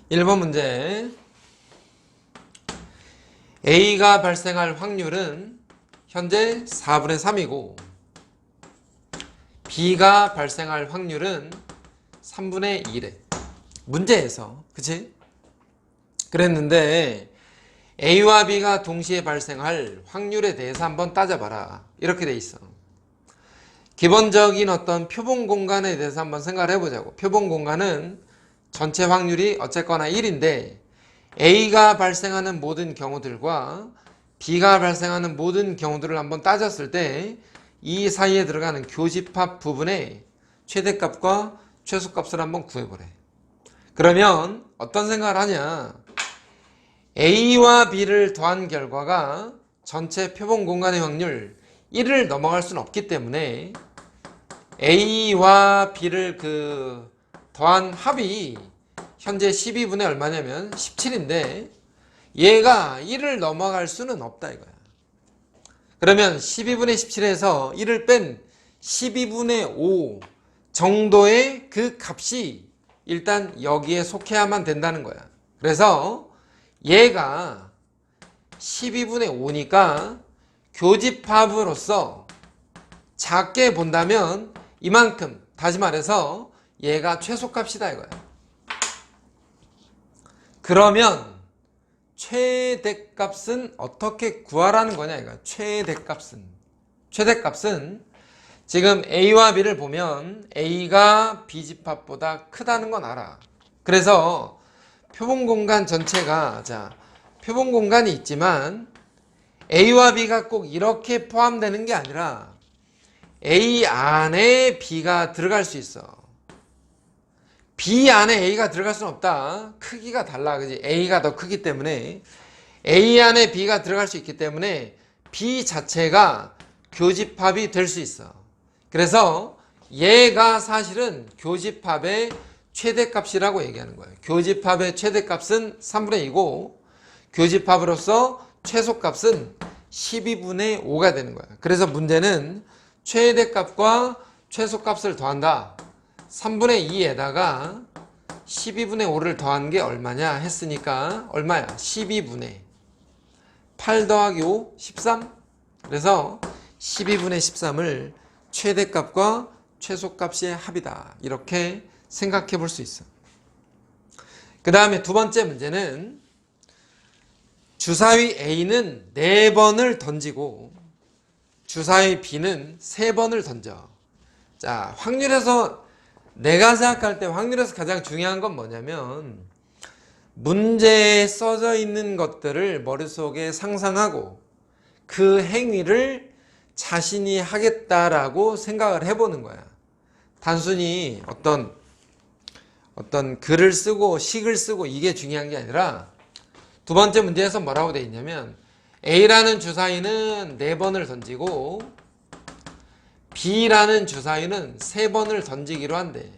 1번 문제. A가 발생할 확률은 현재 4분의 3이고 B가 발생할 확률은 3분의 2래. 문제에서 그치? 그랬는데 A와 B가 동시에 발생할 확률에 대해서 한번 따져봐라. 이렇게 돼 있어. 기본적인 어떤 표본 공간에 대해서 한번 생각을 해보자고. 표본 공간은 전체 확률이 어쨌거나 1인데 A가 발생하는 모든 경우들과 B가 발생하는 모든 경우들을 한번 따졌을 때 이 사이에 들어가는 교집합 부분의 최대값과 최소값을 한번 구해보래. 그러면 어떤 생각을 하냐? A와 B를 더한 결과가 전체 표본 공간의 확률 1을 넘어갈 수는 없기 때문에 A와 B를 더한 합이 현재 12분의 얼마냐면 17인데 얘가 1을 넘어갈 수는 없다 이거야. 그러면 12분의 17에서 1을 뺀 12분의 5 정도의 그 값이 일단 여기에 속해야만 된다는 거야. 그래서 얘가 12분의 5니까 교집합으로서 작게 본다면 이만큼, 다시 말해서 얘가 최소값이다 이거야. 그러면 최대값은 어떻게 구하라는 거냐 이거야. 최대값은 지금 A와 B를 보면 A가 B집합보다 크다는 건 알아. 그래서 표본 공간 전체가 표본 공간이 있지만 A와 B가 꼭 이렇게 포함되는 게 아니라 A 안에 B가 들어갈 수 있어. B 안에 A가 들어갈 수는 없다. 크기가 달라. 그지? A가 더 크기 때문에 A 안에 B가 들어갈 수 있기 때문에 B 자체가 교집합이 될 수 있어. 그래서 얘가 사실은 교집합의 최대값이라고 얘기하는 거예요. 교집합의 최대값은 3분의 2고 교집합으로서 최소값은 12분의 5가 되는 거야. 그래서 문제는 최대값과 최소값을 더한다. 3분의 2에다가 12분의 5를 더한 게 얼마냐 했으니까 얼마야? 12분의 8 더하기 5, 13. 그래서 12분의 13을 최대값과 최소값의 합이다. 이렇게 생각해 볼 수 있어. 그 다음에 두 번째 문제는 주사위 A는 4번을 던지고 주사위 B는 3번을 던져. 자, 확률에서 내가 생각할 때 확률에서 가장 중요한 건 뭐냐면 문제에 써져 있는 것들을 머릿속에 상상하고 그 행위를 자신이 하겠다라고 생각을 해보는 거야. 단순히 어떤 글을 쓰고 식을 쓰고 이게 중요한 게 아니라 두 번째 문제에서 뭐라고 돼 있냐면 A라는 주사위는 4번을 던지고 B라는 주사위는 3번을 던지기로 한대.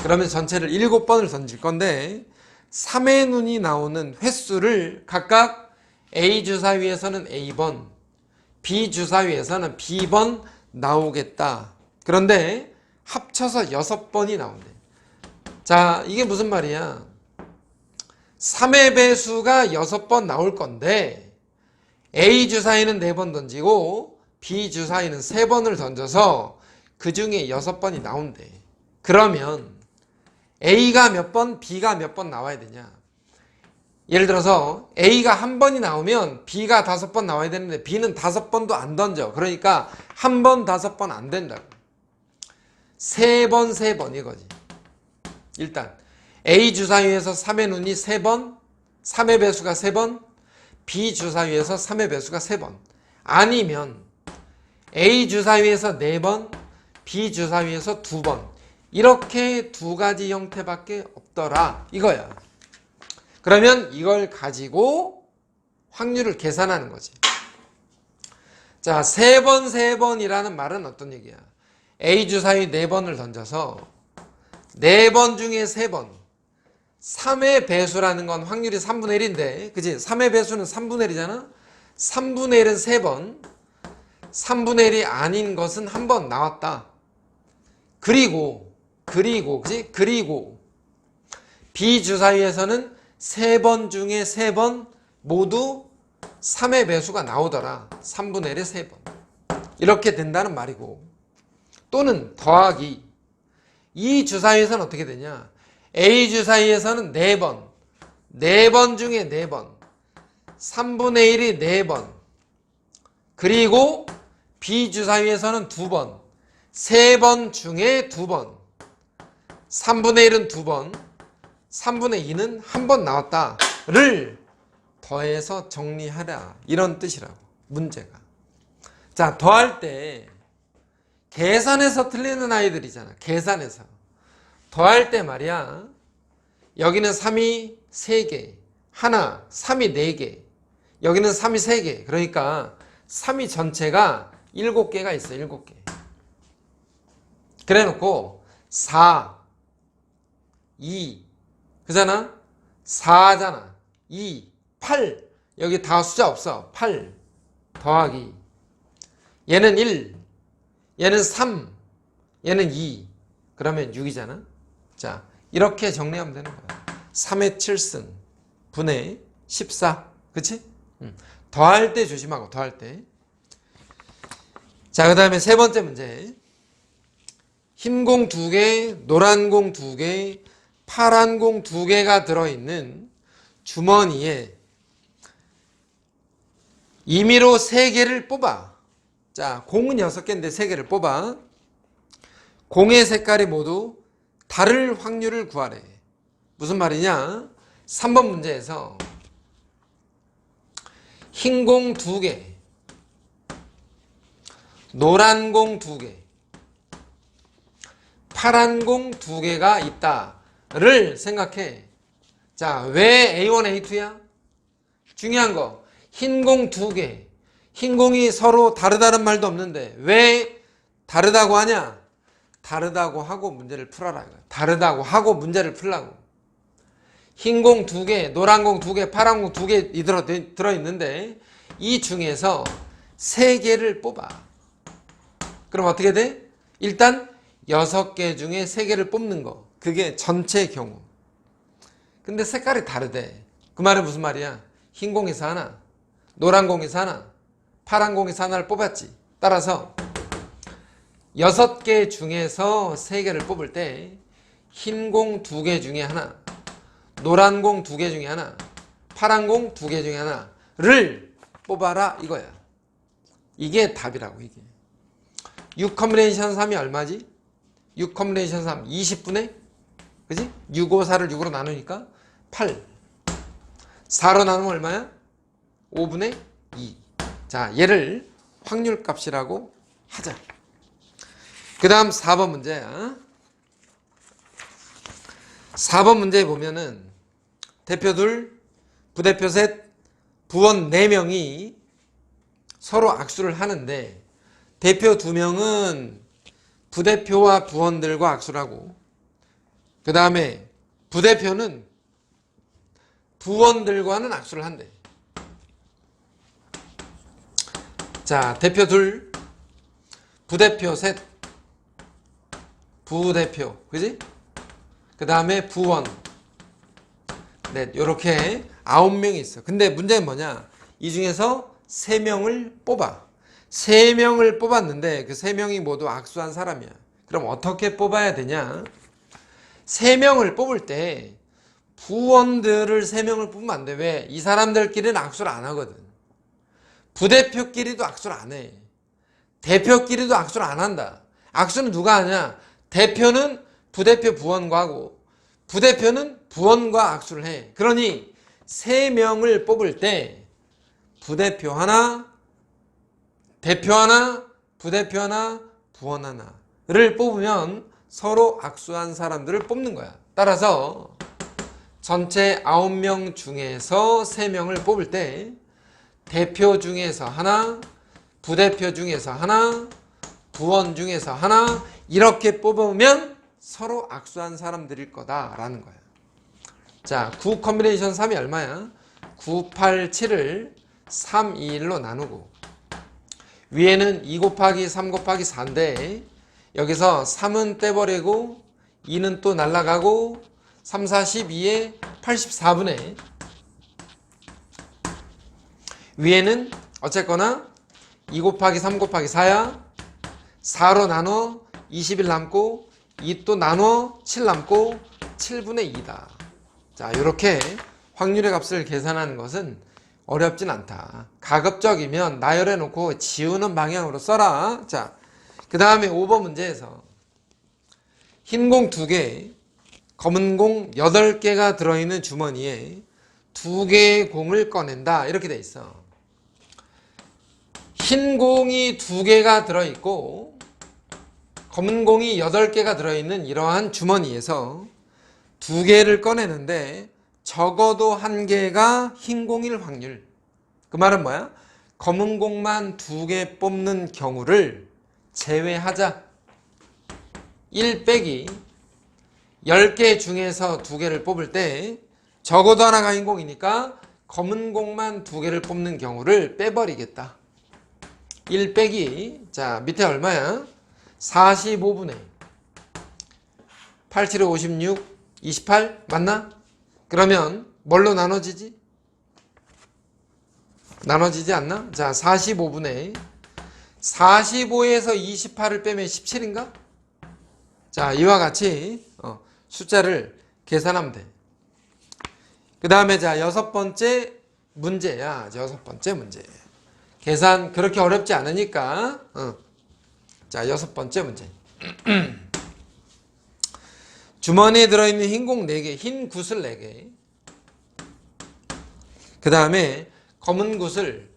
그러면 전체를 7번을 던질 건데 3의 눈이 나오는 횟수를 각각 A 주사위에서는 A번, B 주사위에서는 B번 나오겠다. 그런데 합쳐서 6번이 나온대. 자, 이게 무슨 말이야? 3의 배수가 6번 나올 건데 A 주사위는 4번 던지고 B 주사위는 3번을 던져서 그 중에 6번이 나온대. 그러면 A가 몇 번, B가 몇 번 나와야 되냐? 예를 들어서 A가 한 번이 나오면 B가 5번 나와야 되는데 B는 5번도 안 던져. 그러니까 한 번, 5번 안 된다고. 3번, 3번 이거지. 일단 A 주사위에서 3의 눈이 3번, 3의 배수가 3번, B 주사위에서 3의 배수가 3번. 아니면 A 주사위에서 4번, B 주사위에서 2번. 이렇게 두 가지 형태밖에 없더라 이거야. 그러면 이걸 가지고 확률을 계산하는 거지. 자, 3번, 3번이라는 말은 어떤 얘기야? A 주사위 4번을 던져서 4번 중에 3번 3의 배수라는 건 확률이 3분의 1인데 그치? 3의 배수는 3분의 1이잖아? 3분의 1은 3번 3분의 1이 아닌 것은 한 번 나왔다. 그리고 그치? 그리고 비주사위에서는 3번 중에 3번 모두 3의 배수가 나오더라. 3분의 1에 3번. 이렇게 된다는 말이고, 또는 더하기 이 주사위에서는 어떻게 되냐? A 주사위에서는 4번, 4번 중에 4번, 3분의 1이 4번, 그리고 B 주사위에서는 2번, 3번 중에 2번, 3분의 1은 2번, 3분의 2는 1번 나왔다를 더해서 정리하라. 이런 뜻이라고, 문제가. 자, 더할 때 계산해서 틀리는 아이들이잖아. 계산해서. 더할 때 말이야. 여기는 3이 3개, 하나, 3이 4개, 여기는 3이 3개. 그러니까 3이 전체가 7개가 있어. 7개. 그래 놓고 4, 2, 그잖아? 4잖아. 2, 8. 여기 다 숫자 없어. 8 더하기. 얘는 1, 얘는 3, 얘는 2. 그러면 6이잖아. 자, 이렇게 정리하면 되는 거야. 3의 7승 분의 14. 그치? 더할 때 조심하고, 더할 때. 자, 그 다음에 세 번째 문제. 흰 공 2개, 노란 공 2개, 파란 공 2개가 들어있는 주머니에 임의로 3개를 뽑아. 자, 공은 6개인데 3개를 뽑아. 공의 색깔이 모두 다를 확률을 구하래. 무슨 말이냐? 3번 문제에서 흰 공 2개, 노란 공 2개, 파란 공 2개가 있다를 생각해. 자, 왜 A1, A2야? 중요한 거, 흰 공 2개. 흰 공이 서로 다르다는 말도 없는데 왜 다르다고 하냐? 다르다고 하고 문제를 풀어라. 다르다고 하고 문제를 풀라고. 흰 공 2개, 노란 공 2개, 파란 공 2개 들어있는데 이 중에서 3개를 뽑아. 그럼 어떻게 돼? 일단 6개 중에 3개를 뽑는 거. 그게 전체의 경우. 근데 색깔이 다르대. 그 말은 무슨 말이야? 흰 공에서 하나, 노란 공에서 하나, 파란 공에서 하나를 뽑았지. 따라서 6개 중에서 3개를 뽑을 때 흰 공 2개 중에 하나, 노란 공 2개 중에 하나, 파란 공 2개 중에 하나를 뽑아라 이거야. 이게 답이라고. 이게 6 컴비네이션 3이 얼마지? 6 컴비네이션 3 20분의, 그지? 6, 5, 4를 6으로 나누니까 8. 4로 나누면 얼마야? 5분의 2. 자, 얘를 확률값이라고 하자. 그 다음 4번 문제야. 4번 문제에 보면은 대표 둘, 부대표 셋, 부원 4명이 서로 악수를 하는데 대표 2명은 부대표와 부원들과 악수를 하고, 그 다음에 부대표는 부원들과는 악수를 한대. 자, 대표 둘, 부대표 셋, 부대표, 그지? 그 다음에 부원 넷, 요렇게 9명이 있어. 근데 문제는 뭐냐? 이 중에서 3명을 뽑아. 3명을 뽑았는데 그 3명이 모두 악수한 사람이야. 그럼 어떻게 뽑아야 되냐? 3명을 뽑을 때 부원들을 3명을 뽑으면 안 돼. 왜? 이 사람들끼리는 악수를 안 하거든. 부대표끼리도 악수를 안 해. 대표끼리도 악수를 안 한다. 악수는 누가 하냐? 대표는 부대표 부원과 하고 부대표는 부원과 악수를 해. 그러니 3명을 뽑을 때 부대표 하나, 대표 하나, 부대표 하나, 부원 하나를 뽑으면 서로 악수한 사람들을 뽑는 거야. 따라서 전체 9명 중에서 3명을 뽑을 때 대표 중에서 하나, 부대표 중에서 하나, 부원 중에서 하나, 이렇게 뽑으면 서로 악수한 사람들일 거다라는 거야. 자, 9 컴비네이션 3이 얼마야? 9, 8, 7을 3, 2, 1로 나누고 위에는 2 곱하기 3 곱하기 4인데 여기서 3은 떼버리고 2는 또 날라가고 3, 4, 12에 84분의 위에는 어쨌거나 2 곱하기 3 곱하기 4야. 4로 나눠 21 남고 2 또 나눠 7 남고 7분의 2다. 자, 이렇게 확률의 값을 계산하는 것은 어렵진 않다. 가급적이면 나열해 놓고 지우는 방향으로 써라. 자, 그 다음에 5번 문제에서 흰 공 2개, 검은 공 8개가 들어있는 주머니에 2개의 공을 꺼낸다. 이렇게 돼 있어. 흰 공이 2개가 들어있고 검은 공이 8개가 들어있는 이러한 주머니에서 2개를 꺼내는데 적어도 1개가 흰 공일 확률. 그 말은 뭐야? 검은 공만 2개 뽑는 경우를 제외하자. 1 빼기 10개 중에서 2개를 뽑을 때 적어도 하나가 흰 공이니까 검은 공만 2개를 뽑는 경우를 빼버리겠다. 1 빼기, 자, 밑에 얼마야? 45분의 8, 7, 56, 28 맞나? 그러면 뭘로 나눠지지? 나눠지지 않나? 자, 45분의 45에서 28을 빼면 17인가? 자, 이와 같이 숫자를 계산하면 돼. 그 다음에 자, 6번째 문제야. 6번째 문제. 계산 그렇게 어렵지 않으니까. 자, 6번째 문제. 주머니에 들어있는 흰 공 4개, 흰 구슬 4개. 그 다음에 검은 구슬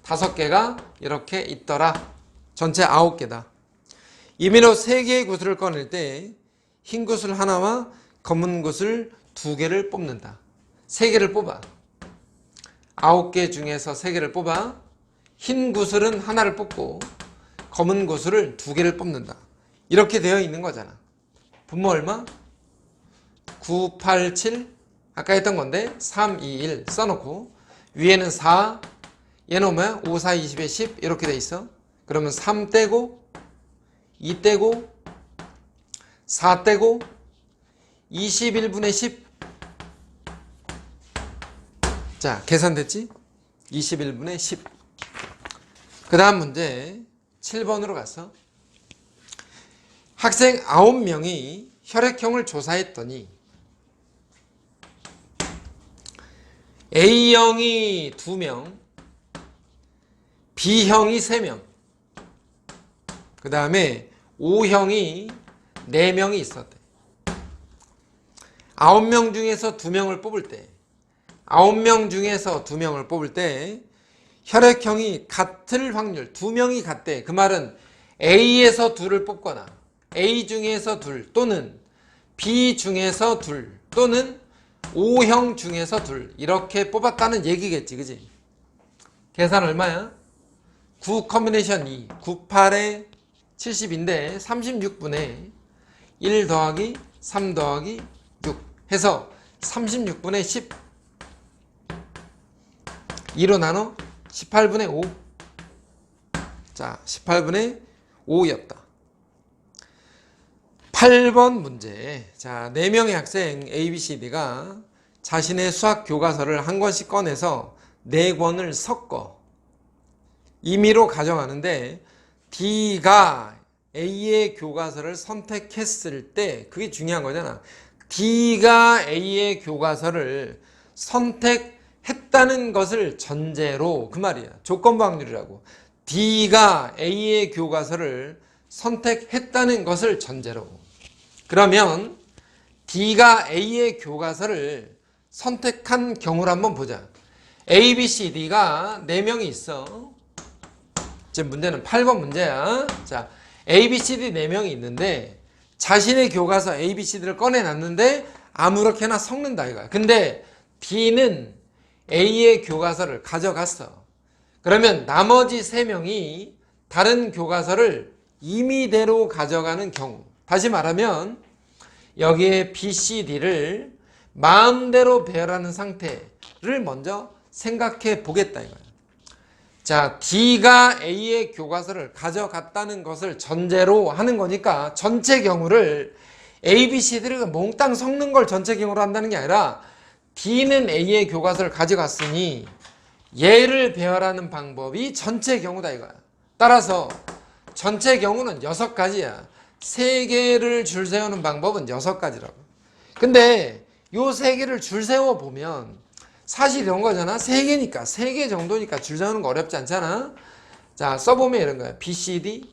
5개가 이렇게 있더라. 전체 9개다. 임의로 3개의 구슬을 꺼낼 때 흰 구슬 하나와 검은 구슬 2개를 뽑는다. 3개를 뽑아. 9개 중에서 3개를 뽑아. 흰 구슬은 하나를 뽑고 검은 구슬을 2개를 뽑는다. 이렇게 되어 있는 거잖아. 분모 얼마? 9, 8, 7 아까 했던 건데 3, 2, 1 써놓고 위에는 4 얘는 뭐야? 5, 4, 20에 10 이렇게 돼 있어. 그러면 3 떼고 2 떼고 4 떼고 21분의 10. 자, 계산됐지? 21분의 10. 그 다음 문제 7번으로 갔어. 학생 9명이 혈액형을 조사했더니 A형이 2명, B형이 3명, 그 다음에 O형이 4명이 있었대. 9명 중에서 2명을 뽑을 때 9명 중에서 2명을 뽑을 때 혈액형이 같을 확률 2명이 같대. 그 말은 A에서 2를 뽑거나 A 중에서 2 또는 B 중에서 2 또는 O형 중에서 2 이렇게 뽑았다는 얘기겠지. 그지? 계산 얼마야? 9 커뮤니션 2 9, 8에 70인데 36분의 1 더하기 3 더하기 6 해서 36분의 10 2로 나눠 18분의 5. 자, 18분의 5였다. 8번 문제. 자, 4명의 학생 A, B, C, D가 자신의 수학 교과서를 한 권씩 꺼내서 4권을 섞어 임의로 가져가는데 D가 A의 교과서를 선택했을 때 그게 중요한 거잖아. D가 A의 교과서를 선택했다는 것을 전제로 그 말이야. 조건부 확률이라고. D가 A의 교과서를 선택했다는 것을 전제로. 그러면 D가 A의 교과서를 선택한 경우를 한번 보자. A, B, C, D가 4명이 있어. 지금 문제는 8번 문제야. 자, A, B, C, D 4명이 있는데 자신의 교과서 A, B, C, D를 꺼내놨는데 아무렇게나 섞는다 이거야. 근데 D는 A의 교과서를 가져갔어. 그러면 나머지 3명이 다른 교과서를 임의대로 가져가는 경우. 다시 말하면 여기에 B, C, D를 마음대로 배열하는 상태를 먼저 생각해 보겠다 이거야. 자, D가 A의 교과서를 가져갔다는 것을 전제로 하는 거니까 전체 경우를 A, B, C들이 몽땅 섞는 걸 전체 경우로 한다는 게 아니라 D는 A의 교과서를 가져갔으니 얘를 배열하는 방법이 전체 경우다 이거야. 따라서 전체 경우는 6가지야. 3개를 줄 세우는 방법은 6가지라고. 근데 요 3개를 줄 세워 보면 사실 이런 거잖아. 3개니까 3개 정도니까 줄 세우는 거 어렵지 않잖아. 자, 써보면 이런 거야. BCD,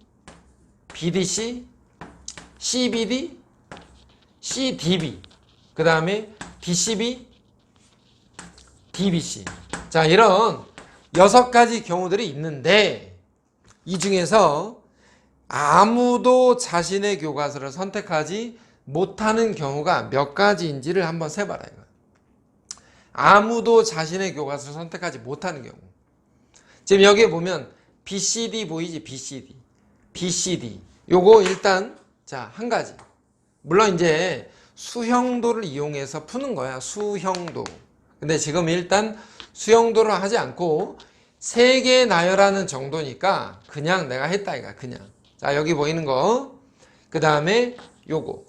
BDC, CBD, CDB, 그 다음에 DCB, DBC. 자, 이런 6가지 경우들이 있는데 이 중에서 아무도 자신의 교과서를 선택하지 못하는 경우가 몇 가지인지를 한번 세봐라 이거. 아무도 자신의 교과서를 선택하지 못하는 경우. 지금 여기에 보면 BCD 보이지? BCD. BCD. 요거 일단 자, 한 가지. 물론 이제 수형도를 이용해서 푸는 거야. 수형도. 근데 지금 일단 수형도를 하지 않고 3개 나열하는 정도니까 그냥 내가 했다 이거야. 그냥. 자, 여기 보이는 거. 그 다음에 요거.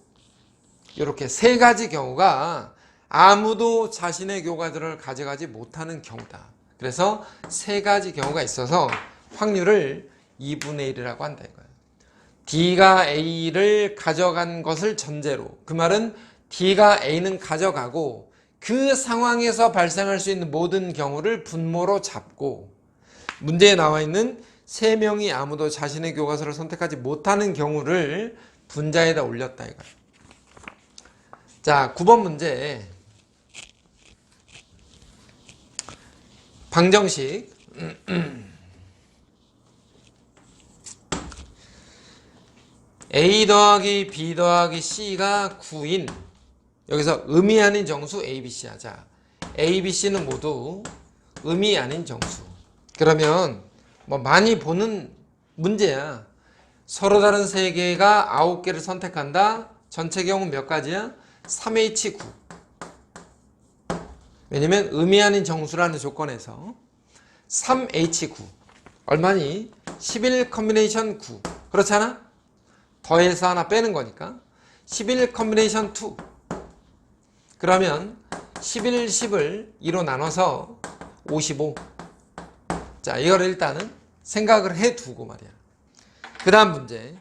요렇게 3가지 경우가 아무도 자신의 교과들을 가져가지 못하는 경우다. 그래서 3가지 경우가 있어서 확률을 2분의 1이라고 한다 이거예요. D가 A를 가져간 것을 전제로. 그 말은 D가 A는 가져가고 그 상황에서 발생할 수 있는 모든 경우를 분모로 잡고 문제에 나와 있는 3명이 아무도 자신의 교과서를 선택하지 못하는 경우를 분자에다 올렸다 이거예요. 자, 9번 문제. 방정식. A 더하기 B 더하기 C가 9인 여기서 의미 아닌 정수 A, B, C 하자. A, B, C는 모두 의미 아닌 정수. 그러면 뭐 많이 보는 문제야. 서로 다른 3개가 9개를 선택한다. 전체 경우 몇 가지야? 3H9. 왜냐면 의미 아닌 정수라는 조건에서 3H9 얼마니? 11 컨비네이션 9 그렇잖아? 더해서 하나 빼는 거니까 11 컨비네이션 2 그러면 11, 10을 2로 나눠서 55. 자, 이걸 일단은 생각을 해두고 말이야. 그 다음 문제.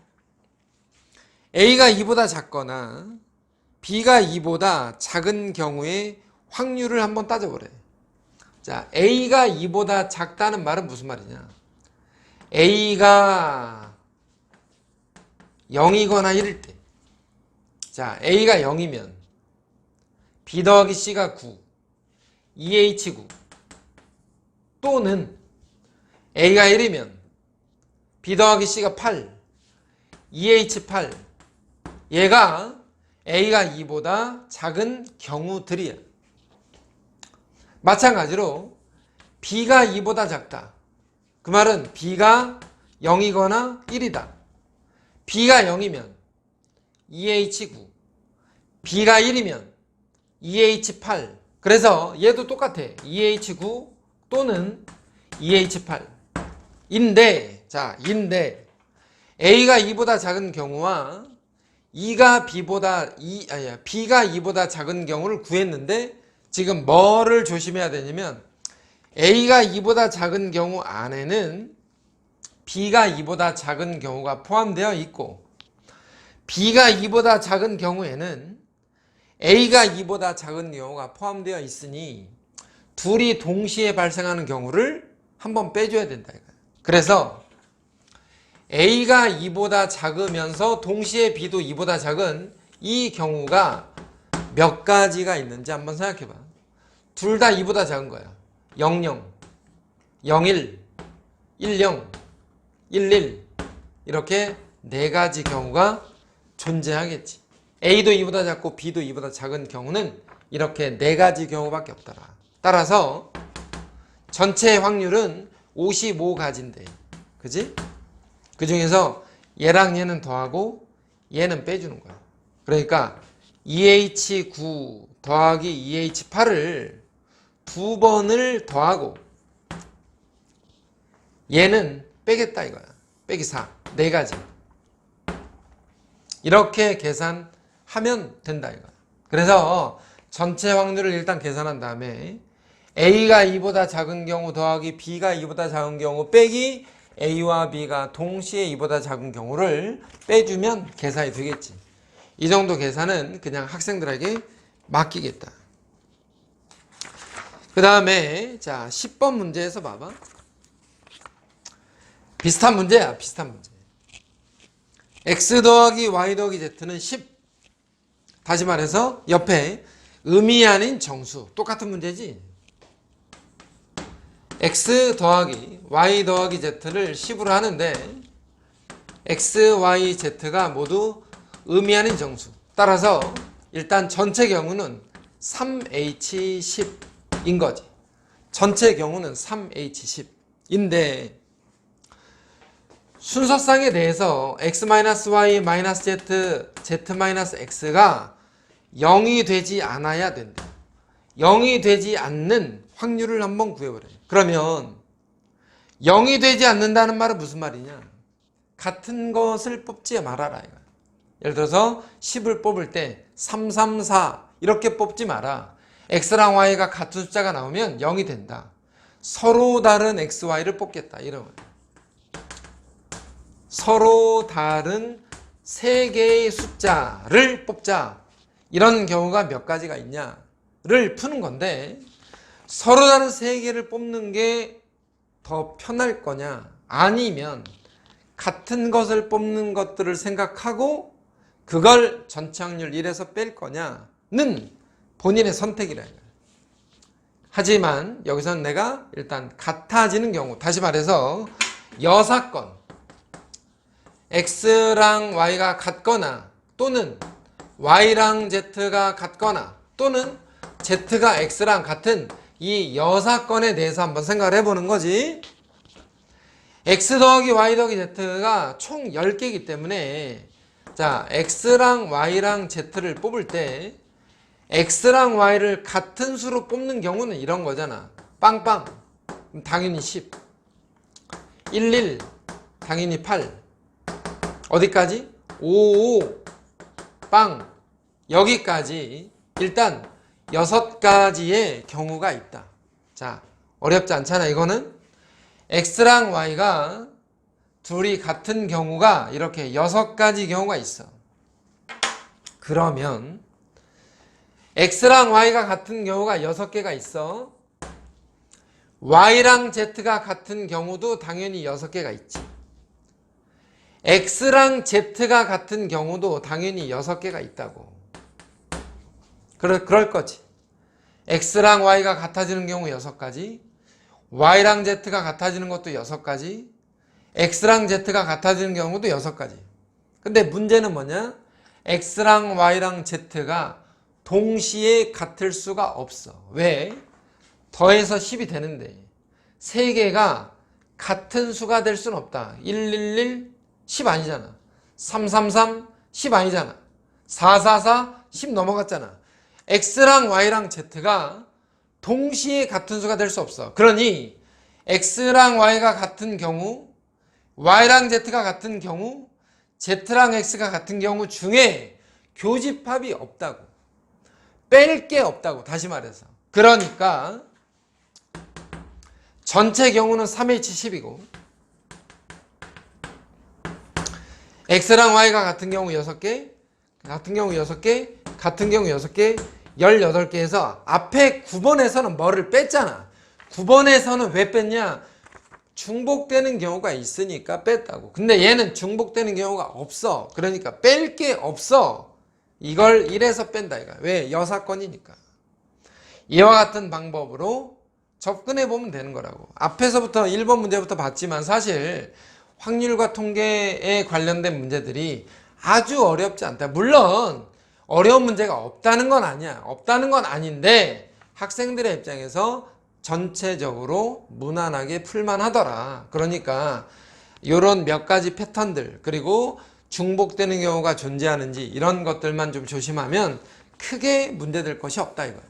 A가 2보다 작거나 B가 2보다 작은 경우에 확률을 한번 따져보래. 자, A가 2보다 작다는 말은 무슨 말이냐? A가 0이거나 1일 때. 자, A가 0이면 B 더하기 C가 9, 2H9 또는 A가 1이면 B 더하기 C가 8, 2H8 얘가 A가 2보다 작은 경우들이야. 마찬가지로 B가 2보다 작다. 그 말은 B가 0이거나 1이다. B가 0이면 2H9 B가 1이면 2H8 그래서 얘도 똑같아. 2H9 또는 2H8 인데 자, 인데 A가 2보다 작은 경우와 B가 2보다 작은 경우를 구했는데 지금 뭐를 조심해야 되냐면 A가 2보다 작은 경우 안에는 B가 2보다 작은 경우가 포함되어 있고 B가 2보다 작은 경우에는 A가 2보다 작은 경우가 포함되어 있으니 둘이 동시에 발생하는 경우를 한번 빼줘야 된다. 그래서 A가 2보다 작으면서 동시에 B도 2보다 작은 이 경우가 몇 가지가 있는지 한번 생각해봐. 둘 다 2보다 작은 거야. 00, 01, 10, 11 이렇게 4가지 경우가 존재하겠지. A도 2보다 작고 B도 2보다 작은 경우는 이렇게 4가지 경우밖에 없더라. 따라서 전체 확률은 55가지인데 그지? 그 중에서 얘랑 얘는 더하고 얘는 빼주는 거야. 그러니까 2H9 더하기 2H8을 2번을 더하고 얘는 빼겠다 이거야. 빼기 4. 4가지. 이렇게 계산하면 하면 된다 이거. 그래서 전체 확률을 일단 계산한 다음에 A가 2보다 작은 경우 더하기 B가 2보다 작은 경우 빼기 A와 B가 동시에 2보다 작은 경우를 빼주면 계산이 되겠지. 이 정도 계산은 그냥 학생들에게 맡기겠다. 그 다음에 자 10번 문제에서 봐봐. 비슷한 문제야. 비슷한 문제. X 더하기 Y 더하기 Z는 10. 다시 말해서 옆에 음이 아닌 정수. 똑같은 문제지. X 더하기 Y 더하기 Z를 10으로 하는데 X, Y, Z가 모두 음이 아닌 정수. 따라서 일단 전체 경우는 3H10인 거지. 전체 경우는 3H10인데 순서상에 대해서 X-Y-Z, Z-X가 0이 되지 않아야 된다. 0이 되지 않는 확률을 한번 구해보래. 그러면 0이 되지 않는다는 말은 무슨 말이냐? 같은 것을 뽑지 말아라. 이거. 예를 들어서 10을 뽑을 때 3, 3, 4 이렇게 뽑지 마라. X랑 Y가 같은 숫자가 나오면 0이 된다. 서로 다른 X, Y를 뽑겠다. 이런 거예요. 서로 다른 세 개의 숫자를 뽑자. 이런 경우가 몇 가지가 있냐를 푸는 건데 서로 다른 세 개를 뽑는 게 더 편할 거냐 아니면 같은 것을 뽑는 것들을 생각하고 그걸 전체 확률 1에서 뺄 거냐는 본인의 선택이라. 하지만 여기서는 내가 일단 같아지는 경우, 다시 말해서 여사건 X랑 Y가 같거나 또는 Y랑 Z가 같거나 또는 Z가 X랑 같은 이 여사건에 대해서 한번 생각을 해보는 거지. X 더하기 Y 더하기 Z가 총 10개이기 때문에 자 X랑 Y랑 Z를 뽑을 때 X랑 Y를 같은 수로 뽑는 경우는 이런 거잖아. 빵빵 그럼 당연히 10 11 당연히 8 어디까지? 55 빵 여기까지 일단 6가지의 경우가 있다. 자 어렵지 않잖아. 이거는 X랑 Y가 둘이 같은 경우가 이렇게 6가지 경우가 있어. 그러면 X랑 Y가 같은 경우가 6개가 있어. Y랑 Z가 같은 경우도 당연히 6개가 있지. X랑 Z가 같은 경우도 당연히 6개가 있다고. 그럴 거지. X랑 Y가 같아지는 경우 6가지, Y랑 Z가 같아지는 것도 6가지, X랑 Z가 같아지는 경우도 6가지. 근데 문제는 뭐냐? X랑 Y랑 Z가 동시에 같을 수가 없어. 왜? 더해서 10이 되는데 3개가 같은 수가 될 수는 없다. 111, 10 아니잖아. 333, 10 아니잖아. 444, 10 넘어갔잖아. X랑 Y랑 Z가 동시에 같은 수가 될 수 없어. 그러니 X랑 Y가 같은 경우, Y랑 Z가 같은 경우, Z랑 X가 같은 경우 중에 교집합이 없다고. 뺄 게 없다고. 다시 말해서. 그러니까 전체 경우는 3H10이고 X랑 Y가 같은 경우 6개, 같은 경우 6개, 같은 경우 6개, 18개에서 앞에 9번에서는 뭐를 뺐잖아. 9번에서는 왜 뺐냐? 중복되는 경우가 있으니까 뺐다고. 근데 얘는 중복되는 경우가 없어. 그러니까 뺄 게 없어. 이걸 1에서 뺀다 이거야. 왜? 여사건이니까. 이와 같은 방법으로 접근해 보면 되는 거라고. 앞에서부터 1번 문제부터 봤지만 사실 확률과 통계에 관련된 문제들이 아주 어렵지 않다. 물론 어려운 문제가 없다는 건 아니야. 없다는 건 아닌데 학생들의 입장에서 전체적으로 무난하게 풀만 하더라. 그러니까 이런 몇 가지 패턴들 그리고 중복되는 경우가 존재하는지 이런 것들만 좀 조심하면 크게 문제될 것이 없다 이거야.